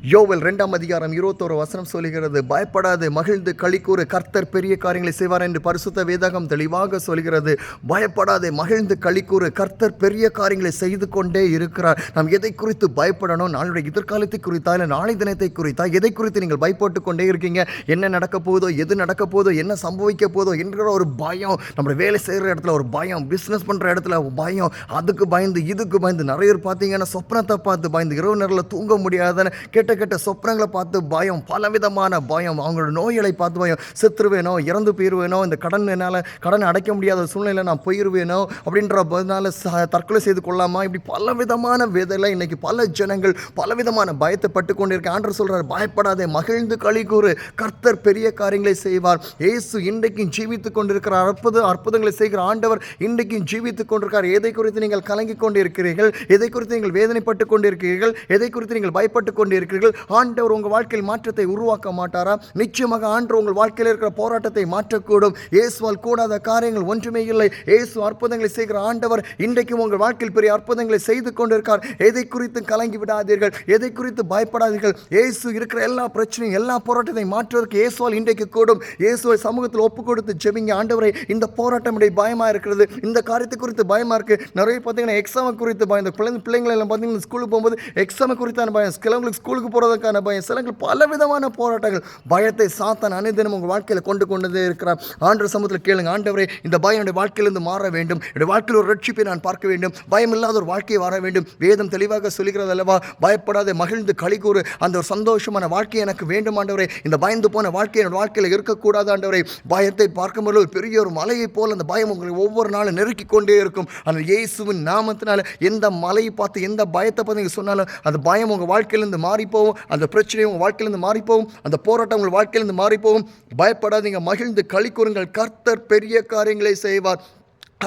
யோவேல் 2 அதிகாரம் 21 சொல்கிறது, பயப்படாது மகிழ்ந்து களிக்கூறு, கர்த்தர் பெரிய காரியங்களை செய்வார் என்று பரிசுத்த வேதகம் தெளிவாக சொல்கிறது. பயப்படாதே மகிழ்ந்து களிக்கூறு, கர்த்தர் பெரிய காரியங்களை செய்து கொண்டே இருக்கிறார். நாம் எதை குறித்து பயப்படணும்? நாளுடைய எதிர்காலத்தை குறித்தா, இல்லை நாளை தினத்தை குறித்தா, எதை குறித்து நீங்கள் பயப்பட்டு கொண்டே இருக்கீங்க? என்ன நடக்க போதோ, எது நடக்க போதோ, என்ன சம்பவிக்க போதோ என்கிற ஒரு பயம். நம்மளுடைய வேலை செய்கிற இடத்துல ஒரு பயம், பிஸ்னஸ் பண்ணுற இடத்துல பயம், அதுக்கு பயந்து இதுக்கு பயந்து. நிறைய பேர் பார்த்தீங்கன்னா சொப்னத்தை பார்த்து பயந்து, இரவு நேரத்தில் தூங்க முடியாதுன்னு கெட்ட சொப்னங்களை பார்த்து பயம், பலவிதமான பயம். அவங்களோட நோய்களை பார்த்து பயம், செத்துருவேனோ, இறந்து போயிடுவேனோ, இந்த கடன் அடைக்க முடியாத சூழ்நிலை நான் போயிடுவேனோ அப்படின்றதுனால தற்கொலை செய்து கொள்ளாமா, இப்படி பலவிதமான விதையில் இன்னைக்கு பல ஜனங்கள் பலவிதமான பயத்தை பட்டு கொண்டிருக்க. ஆண்டவர் சொல்றார், பயப்படாதே மகிழ்ந்து களி கூறு, கர்த்தர் பெரிய காரியங்களை செய்வார். இயேசு இன்றைக்கும் ஜீவித்துக் கொண்டிருக்கிறார். அற்புதங்களை செய்கிற ஆண்டவர் இன்றைக்கும் ஜீவித்துக் கொண்டிருக்கிறார். எதை குறித்து நீங்கள் கலங்கி கொண்டிருக்கிறீர்கள்? எதை குறித்து நீங்கள் வேதனைப்பட்டு கொண்டிருக்கிறீர்கள்? எதை குறித்து நீங்கள் பயப்பட்டு கொண்டிருக்கிறீர்கள்? ஆண்டவர் உங்கள் வாழ்க்கையில் மாற்றத்தை உருவாக்க மாட்டாரா? நிச்சயமாக ஆண்டவர் உங்கள் வாழ்க்கையில் இருக்கிற போராட்டத்தை மாற்றக்கூடும். இயேசுவால் கூடாத காரியங்கள் ஒன்றுமே இல்லை. இயேசு அற்புதங்களை செய்கிற ஆண்டவர் இன்றைக்கும் உங்கள் வாழ்க்கையில் பெரிய அற்புதங்களை செய்து கொண்டிருக்கார். எதை குறித்து கலங்கி விடாதீர்கள், எதை குறித்து பயப்படாதீர்கள். இயேசு இருக்கிற எல்லா பிரச்சனையும், எல்லா போராட்டத்தை மாற்றுவதற்கு இயேசுவால் இன்றைக்கு கூடும். இயேசுவை சமூகத்தில் ஒப்பு கொடுத்து ஜெபிங்க. ஆண்டவரை, இந்த போராட்டம் பயமா இருக்கிறது, இந்த காரியத்தை குறித்து பயமா இருக்கு. நிறைய பார்த்தீங்கன்னா எக்ஸாம் குறித்து பயம், பிள்ளைங்களை எல்லாம் பார்த்தீங்கன்னா ஸ்கூலுக்கு போகும்போது எக்ஸாம் குறித்தான பயம், சிலவங்களுக்கு ஸ்கூலுக்கு போகிறதுக்கான பயம், சிலங்கள் பலவிதமான போராட்டங்கள். பயத்தை சாத்தான் அனைத்தினம் உங்கள் வாழ்க்கையில் கொண்டே இருக்கிறார். ஆண்டவர் சமூகத்தில் கேளுங்க, ஆண்டவரே, இந்த பயம் என்னுடைய வாழ்க்கையிலிருந்து மாற வேண்டும், என்னுடைய வாழ்க்கையில் ஒரு ரட்சிப்பை நான் பார்க்க வேண்டும், பயம் இல்லாத ஒரு வாழ்க்கையை வர வேண்டும். வேதம் தெளிவாக சொல்லுகிறது அல்லவா, பயப்படாத மகிழ்ந்து களி கூறு, அந்த ஒரு சந்தோஷமான வாழ்க்கை எனக்கு வேண்டும் ஆண்டவரே. இந்த பயந்து போன வாழ்க்கை என்னோட வாழ்க்கையில் இருக்கக்கூடாது ஆண்டவரே. பயத்தை பார்க்கும்போது ஒரு பெரிய ஒரு மலையை போல் அந்த பயம் உங்களை ஒவ்வொரு நாளும் நெருக்கி கொண்டே இருக்கும். அந்த இயேசுவின் நாமத்தினால எந்த மலையை பார்த்து, எந்த பயத்தை பார்த்து நீங்கள் சொன்னாலும் அந்த பயம் உங்கள் வாழ்க்கையிலிருந்து மாறிப்போகும், அந்த பிரச்சனை உங்கள் வாழ்க்கையிலிருந்து மாறிப்போகும், அந்த போராட்டம் உங்கள் வாழ்க்கையிலிருந்து மாறிப்போகும். பயப்படாதீங்க, மகிழ்ந்து களி கூறுங்கள், கர்த்தர் பெரிய காரியங்களை செய்வார்.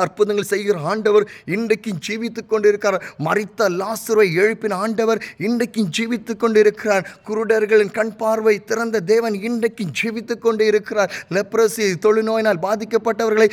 அற்புதங்கள் செய்கிற ஆண்டவர் இன்றைக்கும் ஜீவித்துக் கொண்டிருக்கிறார். மரித்த லாசரை எழுப்பின ஆண்டவர் இன்றைக்கும் ஜீவித்துக் கொண்டிருக்கிறார். குருடர்களின் கண் பார்வை திறந்த தேவன் இன்றைக்கும் ஜீவித்துக் கொண்டு இருக்கிறார். லெப்ரசி தொழுநோயினால் பாதிக்கப்பட்டவர்களை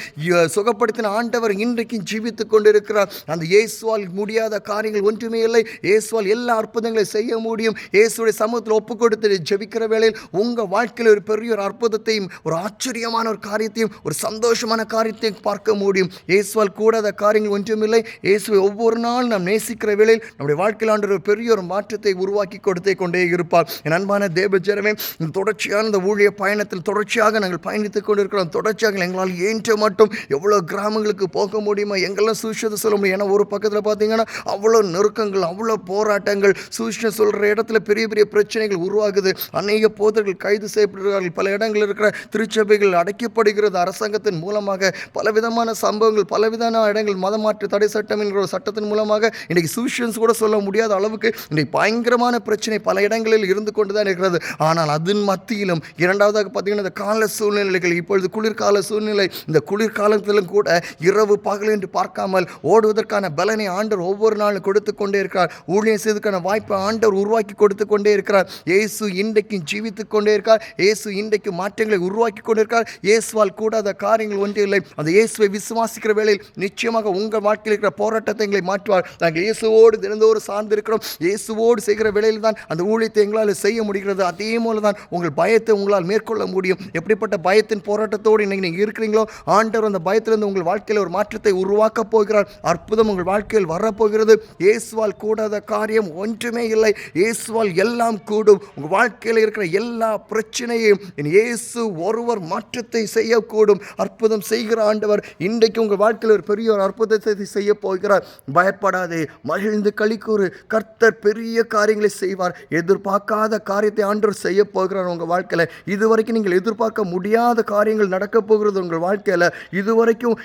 சுகப்படுத்தின ஆண்டவர் இன்றைக்கும் ஜீவித்துக் கொண்டிருக்கிறார். அந்த இயேசுவால் முடியாத காரியங்கள் ஒன்றுமே இல்லை. இயேசுவால் எல்லா அற்புதங்களை செய்ய முடியும். இயேசுடைய சமூகத்தில் ஒப்பு கொடுத்து ஜெபிக்கிற வேளையில் உங்கள் வாழ்க்கையில் ஒரு பெரிய ஒரு அற்புதத்தையும், ஒரு ஆச்சரியமான ஒரு காரியத்தையும், ஒரு சந்தோஷமான காரியத்தையும் பார்க்க முடியும். இயேசுவால் கூடாத காரியங்கள் ஒன்றுமில்லை. இயேசுவை ஒவ்வொரு நாள் நாம் நேசிக்கிற வேளையில் நம்முடைய வாழ்க்கையில் ஆண்டவர் ஒரு பெரிய ஒரு மாற்றத்தை உருவாக்கி கொடுத்தே கொண்டே இருப்பார். என் அன்பான தேவ ஜனமே, இந்த தொடர்ச்சியான இந்த ஊழிய பயணத்தில் தொடர்ச்சியாக நாங்கள் பயணித்துக் கொண்டிருக்கிறோம். தொடர்ச்சியாக எங்களால் ஏற்ற மட்டும் எவ்வளோ கிராமங்களுக்கு போக முடியுமோ எங்கெல்லாம் சுவிசேஷத்தை சொல்ல முடியும். ஏன்னா ஒரு பக்கத்தில் பார்த்தீங்கன்னா அவ்வளோ நெருக்கங்கள், அவ்வளோ போராட்டங்கள், சுவிசேஷம் சொல்கிற இடத்துல பெரிய பெரிய பிரச்சனைகள் உருவாகுது. அநேக போதர்கள் கைது செய்யப்படுகிறார்கள். பல இடங்களில் இருக்கிற திருச்சபைகள் அடைக்கப்படுகிறது. அரசாங்கத்தின் மூலமாக பலவிதமான சம்பவங்கள், பலவிதமான இடங்கள் மதமாற்று தடை சட்டம் என்கிற ஒரு சட்டத்தின் மூலமாக இன்றைக்கு சூஷன்ஸ் கூட சொல்ல முடியாத அளவுக்கு இன்றைக்கு பயங்கரமான பிரச்சனை பல இடங்களில் இருந்து கொண்டு தான் இருக்கிறது. ஆனால் அதன் மத்தியிலும் இரண்டாவதாக பார்த்தீங்கன்னா இந்த கால சூழ்நிலைகள், இப்பொழுது குளிர்கால சூழ்நிலை, இந்த குளிர்காலத்திலும் கூட இரவு பகல் என்று பார்க்காமல் ஓடுவதற்கான பலனை ஆண்டவர் ஒவ்வொரு நாளும் கொடுத்து கொண்டே இருக்கிறார். ஊழியம் செய்வதற்கான வாய்ப்பை ஆண்டவர் உருவாக்கி கொடுத்து கொண்டே இருக்கிறார். இயேசு இன்றைக்கும் ஜீவித்துக் கொண்டே இருக்கார். இயேசு இன்றைக்கு மாற்றங்களை உருவாக்கி கொண்டிருக்கார். இயேசுவால் கூடாத காரியங்கள் ஒன்றும் இல்லை. அந்த இயேசுவை விசுவாசிக்கிற வேளையில் நிச்சயமாக உங்கள் வாழ்க்கையில் இருக்கிற போராட்டத்தை எங்களை மாற்றுவார். நாங்கள் இயேசுவோடு தினந்தோறும் சார்ந்திருக்கிறோம். இயேசுவோடு செய்கிற வேளையில் தான் அந்த ஊழியத்தை எங்களால் செய்ய முடிகிறது. அதே போல தான் உங்கள் பயத்தை உங்களால் மேற்கொள்ள முடியும். எப்படிப்பட்ட பயத்தின் போராட்டத்தோடு இன்னைக்கு நீங்கள் இருக்கிறீங்களோ, ஆண்டவர் அந்த பயத்திலிருந்து உங்கள் வாழ்க்கையில் ஒரு மாற்றத்தை உருவாக்கப் போகிறார். அற்புதம் உங்கள் வாழ்க்கையில் வரப்போகிறது. இயேசுவால் கூடாத காரியம் ஒன்றுமே இல்லை. இயேசுவால் எல்லாம் கூடும். உங்கள் வாழ்க்கையில் இருக்கிற எல்லா பிரச்சனையும் இயேசு ஒருவர் மாற்றத்தை செய்யக்கூடும். அற்புதம் செய்கிற ஆண்டவர் இன்றைக்கு உங்கள் வாழ்க்கையில் ஒரு பெரிய ஒரு அற்புதத்தை செய்ய போகிறார். பயப்படாதே, மகிழ்ந்து களி கூறு, கர்த்தர் பெரிய காரியங்களை செய்வார். எதிர்பார்க்காத காரியத்தை ஆண்டவர் செய்ய போகிறார் உங்கள் வாழ்க்கையில். இதுவரைக்கும் நீங்கள் எதிர்பார்க்க முடியாத காரியங்கள் நடக்க போகிறது உங்கள் வாழ்க்கையில். இதுவரைக்கும்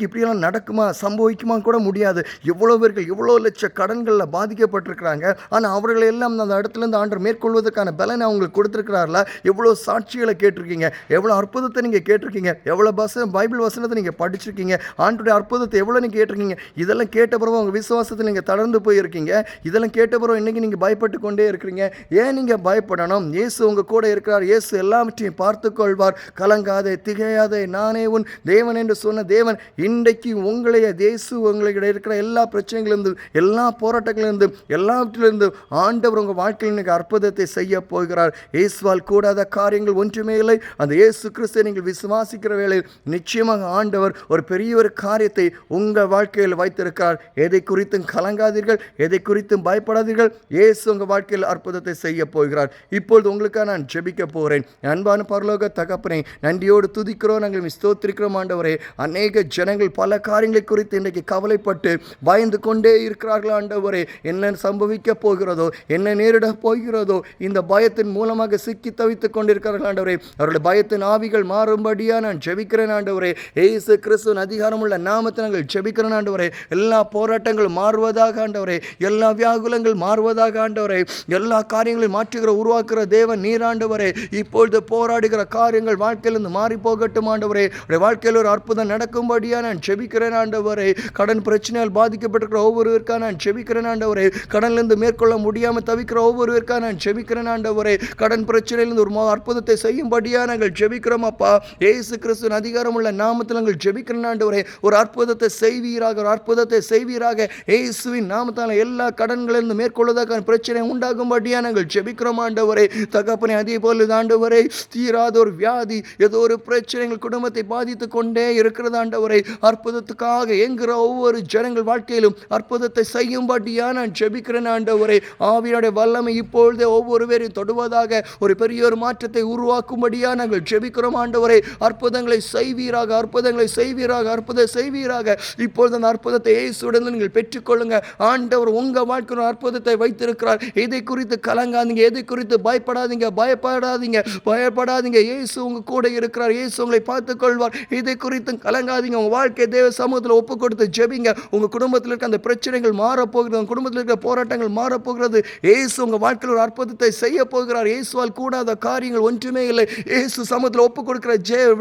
இப்படியெல்லாம் நடக்குமா, சம்பவிக்குமா கூட முடியாது. எவ்வளோ பேர்கள் எவ்வளோ லட்ச கடன்களில் பாதிக்கப்பட்டிருக்கிறாங்க. ஆனால் அவர்கள் எல்லாம் அந்த இடத்துலேருந்து ஆண்டவர் மேற்கொள்வதற்கான பலனை அவங்களுக்கு கொடுத்துருக்கிறார்களா? எவ்வளோ சாட்சிகளை கேட்டிருக்கீங்க, எவ்வளோ அற்புதத்தை நீங்கள் கேட்டிருக்கீங்க, எவ்வளோ பைபிள் வசனத்தை நீங்கள் படிச்சிருக்கீங்க. ஆண்டவருடைய அற்புதத்தை எவ்வளோ நீங்கள் கேட்டிருக்கீங்க? இதெல்லாம் கேட்ட பிறகு உங்கள் விசுவாசத்தில் நீங்கள் தளர்ந்து போயிருக்கீங்க. இதெல்லாம் கேட்ட பிறகு இன்றைக்கி நீங்கள் பயப்பட்டு கொண்டே இருக்கிறீங்க. ஏன் நீங்கள் பயப்படணும்? இயேசு உங்கள் கூட இருக்கிறார். இயேசு எல்லாவற்றையும் பார்த்து கொள்வார். கலங்காதே, திகையாதே, நானே உன் தேவன் என்று சொன்ன தேவன் இன்றைக்கு உங்களைய இயேசு உங்களுக்கு இருக்கிற எல்லா பிரச்சனைகளிலிருந்து, எல்லா போராட்டங்களிலிருந்து, எல்லாவற்றிலிருந்து ஆண்டவர் உங்கள் வாழ்க்கையில் இன்னைக்கு அற்புதத்தை செய்ய போகிறார். இயேசுவால் கூடாத காரியங்கள் ஒன்றுமே இல்லை. அந்த இயேசு கிறிஸ்துவை நீங்கள் விசுவாசிக்கிற வேளையில் நிச்சயமாக ஆண்டவர் ஒரு பெரிய ஒரு காரியத்தை உங்கள் வாழ்க்கையில் வைத்திருக்கிறார். எதை குறித்தும் கலங்காதீர்கள், எதை குறித்தும் பயப்படாதீர்கள். இயேசு உங்கள் வாழ்க்கையில் அற்புதத்தை செய்ய போகிறார். இப்பொழுது உங்களுக்காக நான் ஜெபிக்க போகிறேன். அன்பான பரலோக தகப்பனே, நன்றியோடு துதிக்கிறோம், நாங்கள் ஸ்தோத்திரிக்கிறோம் ஆண்டவரே. அநேக ஜனங்கள் பல காரியங்களை குறித்து இன்றைக்கு கவலைப்பட்டு பயந்து கொண்டே இருக்கிறார்கள் ஆண்டவரே. என்ன சம்பவிக்க போகிறதோ, என்ன நேரிட போகிறதோ, இந்த பயத்தின் மூலமாக சிக்கி தவித்துக் கொண்டிருக்கிறார்கள் ஆண்டவரே. அவருடைய பயத்தின் ஆவிகள் மாறும்படியா நான் ஜெபிக்கிறேன் ஆண்டவரே. இயேசு கிறிஸ்துவின் அதிகாரமுள்ள நாமத்தை நாங்கள் ஜெபிக்கிறேன் ஆண்டவரே. எல்லா போராட்டங்களும் மாறுவதாக ஆண்டவரே, எல்லா வியாகுலங்கள் மாறுவதாக ஆண்டவரே, எல்லா காரியங்களையும் மாற்றுகிற உருவாக்குகிற தேவன் நீர் ஆண்டவரே. இப்பொழுது போராடுகிற காரியங்கள் வாழ்க்கையிலிருந்து மாறி போகட்டும் ஆண்டவரே. வாழ்க்கையில் ஒரு அற்புதம் நடக்கும்படியா நான் ஜெபிக்கிறேன் ஆண்டவரே. கடன் பிரச்சனையால் பாதிக்கப்பட்டிருக்கிற ஒவ்வொருவருக்காக நான் ஜெபிக்கிறேன் ஆண்டவரே. கடனிலிருந்து மேற்கொள்ள முடியாமல் தவிக்கிற ஒவ்வொருவருக்காக நான் ஜெபிக்கிறேன் ஆண்டவரே. கடன் பிரச்சனையிலிருந்து ஒரு அற்புதத்தை செய்யும்படியா நாங்கள் ஜெபிக்கிறோம் அப்பா. இயேசு கிறிஸ்துவின் அதிகாரம் உள்ள நாமத்தில் நாங்கள் ஜெபிக்கிறேன் ஆண்டவரே. ஒரு அற்புதத்தை செய்வீராக, ஒரு அற்புதத்தை செய்வீராக. இயேசுவின் நாமத்தால் எல்லா கடன்களிலிருந்து மேற்கொள்வதற்கான பிரச்சனை உண்டாகும்படியா நாங்கள் ஜெபிக்கிறோம் ஆண்டவரே. தகப்பனே, அதே போல ஆண்டவரே, தீராத ஒரு வியாதி, ஏதோ ஒரு பிரச்சனைகள் குடும்பத்தை பாதித்து கொண்டே இருக்கிறது ஆண்டவரே. அற்புதத்துக்காக என்கிற ஒவ்வொரு ஜனங்கள் வாழ்க்கையிலும் அற்புதத்தை செய்யும்படியா நான் ஜெபிக்கிறேன் ஆண்டவரே. ஆவியானுடைய வல்லமை இப்பொழுதே ஒவ்வொரு பேரையும் தொடுவதாக, ஒரு பெரிய ஒரு மாற்றத்தை உருவாக்கும்படியா நாங்கள் ஜெபிக்கிறோம் ஆண்டவரே. அற்புதங்களை செய்வீராக, அற்புதங்களை செய்வீராக, அற்புதம் செய்வீராக. இப்பொழுது அந்த அற்புதத்தை இயேசுவுடன் நீங்கள் பெற்றுக்கொள்ளுங்க ஆண்டவர். உங்கள் வாழ்க்கையில் அற்புதத்தை வைத்திருக்கிறார். இதை குறித்து கலங்காதீங்க, எதை குறித்து பயப்படாதீங்க, பயப்படாதீங்க. இயேசு உங்க கூட இருக்கிறார். இயேசு உங்களை பார்த்துக் கொள்வார். இதை குறித்து கலங்காதீங்க. உங்க வாழ்க்கை தேவ சமூகத்தில் ஒப்பு கொடுத்து ஜெபிங்க. உங்க குடும்பத்தில் இருக்க அந்த பிரச்சனைகள் மாறப்போகிறது, உங்க குடும்பத்தில் இருக்கிற போராட்டங்கள் மாறப்போகிறது. இயேசு உங்க வாழ்க்கையில் ஒரு அற்புதத்தை செய்ய போகிறார். இயேசுவால் கூடாத காரியங்கள் ஒன்றுமே இல்லை. இயேசு சமூகத்தில் ஒப்பு கொடுக்கிற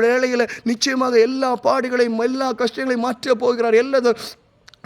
வேளையில் நிச்சயமாக எல்லா பாடுகளையும் எல்லா கஷ்டங்களையும் மாற்ற போகிறார்.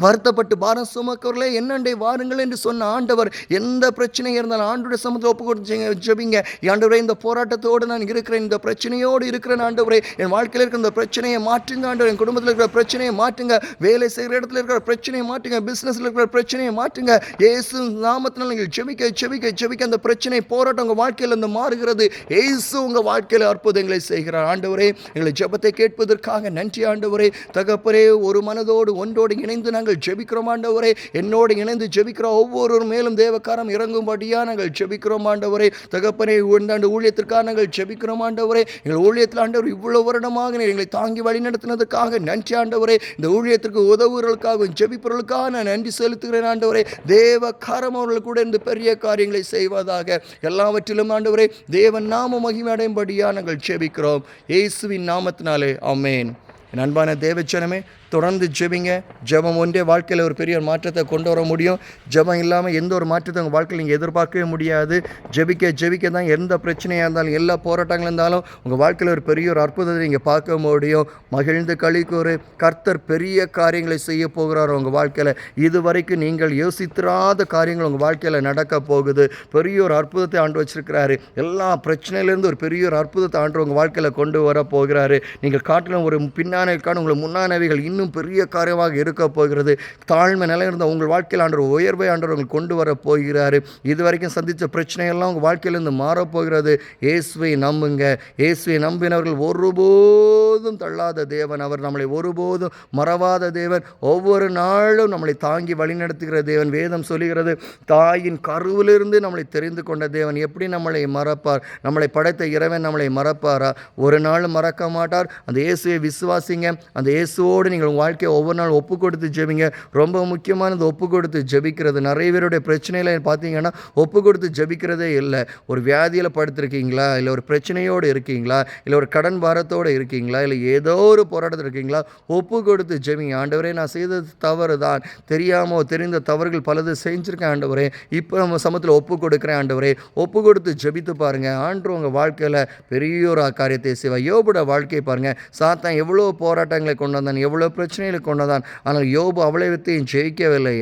வருத்தப்பட்டு பாரம் சுமக்கவர்களே என்னண்டே வாருங்கள் என்று சொன்ன ஆண்டவர், எந்த பிரச்சனை இருந்தாலும் ஆண்டவருடைய சமூகத்தில் ஒப்பு கொடுத்து ஜெபிங்க. ஆண்டவரே, இந்த போராட்டத்தோடு நான் இருக்கிறேன், இந்த பிரச்சனையோடு இருக்கிறேன் ஆண்டவரே. என் வாழ்க்கையில் இருக்கிற இந்த பிரச்சனையை மாற்றுங்க ஆண்டவர். என் குடும்பத்தில் இருக்கிற பிரச்சனையை மாற்றுங்க. வேலை செய்கிற இடத்துல இருக்கிற பிரச்சனையை மாற்றுங்க. பிஸ்னஸில் இருக்கிற பிரச்சனையை மாற்றுங்க. இயேசு நாமத்தினால் நீங்கள் ஜெபிக்க அந்த பிரச்சனை போராட்டம் உங்கள் வாழ்க்கையில் இருந்து மாறுகிறது. இயேசு உங்கள் வாழ்க்கையில் அற்புதங்களை செய்கிறார் ஆண்டவரே. எங்களை ஜெபத்தை கேட்பதற்காக நன்றி ஆண்டவரே. தகப்பனே, ஒரு மனதோடு ஒன்றோடு இணைந்து நாங்கள் ஜெபிக்கிறோம் ஆண்டவரே. என்னோடு இணைந்து ஜெபிக்கிற ஒவ்வொரு மேலும் தேவகாரம் இறங்கும்படியா நாங்கள் ஜெபிக்கிறோம் ஆண்டவரே. தகப்பனே, இந்த ஊழியத்திற்காக நாங்கள் ஜெபிக்கிறோம் ஆண்டவரே. எங்கள் ஊழியத்தில் ஆண்டவர் இவ்வளவு வருடமாக எங்களை தாங்கி வழி நடத்தினதுக்காக நன்றி ஆண்டவரே. இந்த ஊழியத்திற்கு உதவுகளுக்காக ஜெபிப்பவர்களுக்காக நான் நன்றி செலுத்துகிறேன் ஆண்டவரே. தேவகாரம் அவர்கள் கூட இந்த பெரிய காரியங்களை செய்வதாக. எல்லாவற்றிலும் ஆண்டவரே, தேவன் நாம மகிமை அடையும்படியா நாங்கள் ஜெபிக்கிறோம் இயேசுவின் நாமத்தினாலே, ஆமென். என் அன்பான தேவஜனமே, தொடர்ந்து ஜெபிங்க. ஜெபம் ஒன்றே வாழ்க்கையில் ஒரு பெரிய ஒரு மாற்றத்தை கொண்டு வர முடியும். ஜெபம் இல்லாமல் எந்த ஒரு மாற்றத்தை உங்கள் வாழ்க்கையில் நீங்கள் எதிர்பார்க்கவே முடியாது. ஜெபிக்க தான் எந்த பிரச்சனையாக இருந்தாலும், எல்லா போராட்டங்கள் இருந்தாலும் உங்கள் வாழ்க்கையில் ஒரு பெரிய ஒரு அற்புதத்தை நீங்கள் பார்க்க முடியும். மகிழ்ந்து களிக்கூறு, கர்த்தர் பெரிய காரியங்களை செய்ய போகிறார் உங்கள் வாழ்க்கையில். இதுவரைக்கும் நீங்கள் யோசித்திராத காரியங்கள் உங்கள் வாழ்க்கையில் நடக்க போகுது. பெரிய ஒரு அற்புதத்தை ஆண்டு வச்சிருக்கிறாரு. எல்லா பிரச்சனையிலேருந்து ஒரு பெரிய ஒரு அற்புதத்தை ஆண்டு உங்கள் வாழ்க்கையில் கொண்டு வர போகிறாரு. நீங்கள் காட்டிலும் ஒரு பின்னானவைக்கான உங்களை முன்னானவைகள் இன்னும் பெரிய காரியமாக இருக்க போகிறது. தாழ்மை நிலை இருந்த உங்கள் வாழ்க்கையில் ஆண்டவர் உயர்வை ஆண்டவர் உங்களுக்கு கொண்டு வர போகிறாரு. இதுவரைக்கும் சந்தித்த பிரச்சனைகள்லாம் உங்கள் வாழ்க்கையிலிருந்து மாறப்போகிறது. இயேசுவை நம்புங்க. இயேசுவை நம்பினவர்கள் ஒருபோதும் தள்ளாத தேவன். அவர் நம்மளை ஒருபோதும் மறவாத தேவன். ஒவ்வொரு நாளும் நம்மளை தாங்கி வழிநடத்துகிற தேவன். வேதம் சொல்லுகிறது, தாயின் கருவிலிருந்து நம்மளை தெரிந்து கொண்ட தேவன் எப்படி நம்மளை மறப்பார்? நம்மளை படைத்த இறைவன் நம்மளை மறப்பாரா? ஒரு நாளும் மறக்க மாட்டார். அந்த இயேசுவை விசுவாசிங்க. அந்த இயேசுவோடு நீங்கள் உங்கள் வாழ்க்கையை ஒவ்வொரு நாள் ஒப்பு கொடுத்து ஜெபிங்க. ரொம்ப முக்கியமானது ஒப்பு கொடுத்து ஜெபிக்கிறது. நிறைய பேருடைய பிரச்சனையில் பார்த்தீங்கன்னா ஒப்பு கொடுத்து ஜெபிக்கிறதே இல்லை. ஒரு வியாதியில் படுத்திருக்கீங்களா, இல்லை ஒரு பிரச்சனையோடு இருக்கீங்களா, இல்லை ஒரு கடன் பாரத்தோடு இருக்கீங்களா, இல்லை ஏதோ ஒரு போராட்டத்தில் இருக்கீங்களா, ஒப்பு கொடுத்து ஜெபிங்க. ஆண்டவரே, நான் செய்தது தவறு தான், தெரியாமல் தெரிந்த தவறுகள் பலது செஞ்சுருக்கேன் ஆண்டவரே. இப்போ நம்ம சமத்தில் ஒப்பு கொடுக்குறேன் ஆண்டவரே. ஒப்பு கொடுத்து ஜெபித்து பாருங்கள். ஆண்டு உங்கள் வாழ்க்கையில் பெரிய ஒரு காரியத்தை செய்வார். யோபுட வாழ்க்கையை பாருங்கள். சாத்தான் எவ்வளோ போராட்டங்களை கொண்டு வந்தான், எவ்வளோ பிரச்சனைகளை கொண்டதான். ஆனால் யோபு அவ்வளவைத்தையும் ஜெயிக்கவில்லை.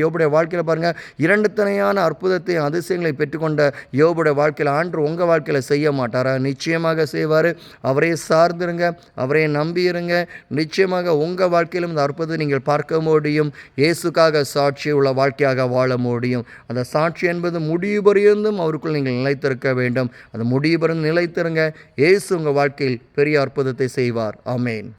யோபுடைய வாழ்க்கையில் பாருங்கள், 2 தனையான அற்புதத்தையும் அதிசயங்களை பெற்றுக்கொண்ட யோபுடைய வாழ்க்கையில் ஆண்டவர் உங்கள் வாழ்க்கையில் செய்ய மாட்டாரா? நிச்சயமாக செய்வார். அவரை சார்ந்திருங்க, அவரை நம்பியிருங்க. நிச்சயமாக உங்கள் வாழ்க்கையிலும் இந்த அற்புதத்தை நீங்கள் பார்க்க முடியும். இயேசுக்காக சாட்சி உள்ள வாழ்க்கையாக வாழ முடியும். அந்த சாட்சி என்பது முடிவு பரியந்தும் அவருக்குள் நீங்கள் நிலைத்திருக்க வேண்டும். அந்த முடிவு பரியந்தும் நிலைத்திருங்க. இயேசு உங்கள் வாழ்க்கையில் பெரிய அற்புதத்தை செய்வார். ஆமென்.